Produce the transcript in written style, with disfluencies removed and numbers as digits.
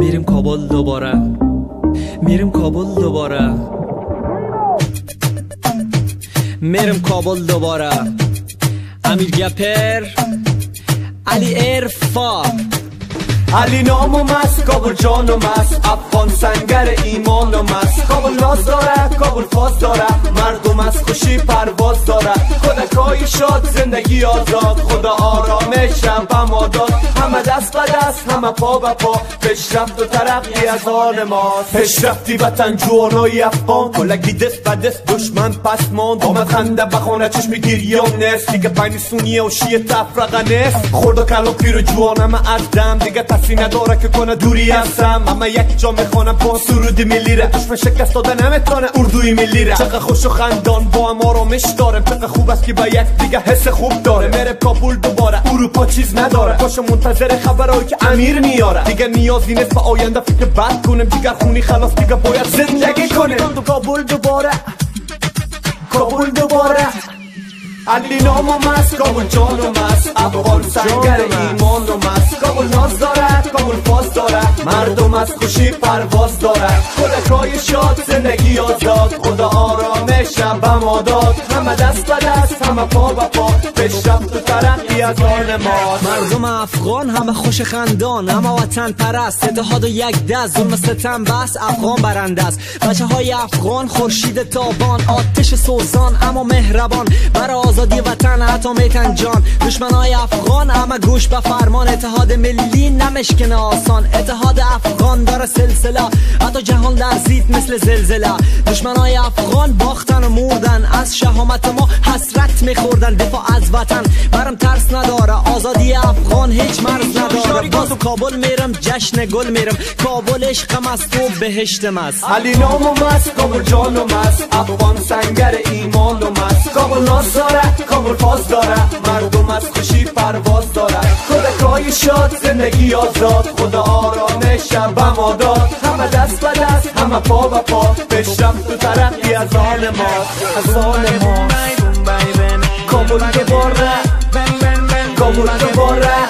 میریم کابل دوباره، میریم کابل دوباره، میریم کابل دوباره. امیر گپر، علی عرفان، علی نام و مست، کابل جان و مست، افغان سنگر ایمان و مست. کابل ناز داره، کابل فاز داره، مردم از خوشی پرواز داره. کودکای شاد، زندگی آزاد، خدا آرامش بما داد. همه دست به دست، همه پا به پا، پیشرفت و ترقی از آن ماست. پیشرفتی وطن جوانای افغان، کلکی دست به دست دشمن پس ماند. آمد خنده بخانه چشم گریان نیست، دیگه بین سونیه و شیعه تفرقه نیست. خورد و کلو پیر و جوان همه از دم، دیگه تصفی نداره که کنه دوری هستم. اما یک جا میخوانم با سرود ملی ره، دشمن شکست داده نمیتونه اردوی ملی ره. چقدر خوش و خندان با هم آرامش داره، چقدر خوب است که با یک دیگه حس خوب داره. میره کابل دوباره، اروپا چیز نداره، باشه منتظر خبرایی که امیر میاره. دیگه نیازی نیست به آینده فکر بد کنیم، دیگه خونی خلاص، دیگه باید زندگی کنیم. کابل دوباره، کابل دوباره. علی نام و مست، کابل جان و مست، افغان سنگر ایمان و مست. کابل ناز داره، کابل فاز داره، مردم از خوشی پرواز داره. کودکای شاد، زندگی آزاد، خدا آرامش بما داد. همه دست به دست، همه پا به پا، پیشرفت و ترقی از آن ماست. مردم افغان همه خوش خندان، همه وطن پرست، اتحاد و یک دست، ظلم ستم بس، افغان برنده است. بچه های افغان خورشید تابان، آتش سوزان اما مهربان، برای آزادی وطن حتی میتن جان. دشمنای افغان همه گوش به فرمان، اتحاد ملی نمشکنه آسان. اتحاد افغان داره سلسله، حتی جهان لرزید مثل زلزله. دشمنای افغان باختن و مردن، از شهامت ما حسرت میخوردن. دفاع از وطن برم ترس نداره، آزادی افغان هیچ مرز نداره. باز تو کابل میرم، جشن گل میرم، کابل عشقم است و بهشتم است. علی نام و مست، کابل جان و مست، افغان سنگر ایمان و مست. کابل ناز داره، کابل فاز داره، مردم از خوشی پرواز داره. کودکای شاد، زندگی آزاد، خدا آرامش بما داد. همه دست به دست، همه پا به پا، پیشرفت و ترقی از آن ماست، از آن ماست. کابل دوباره، کابل دوباره.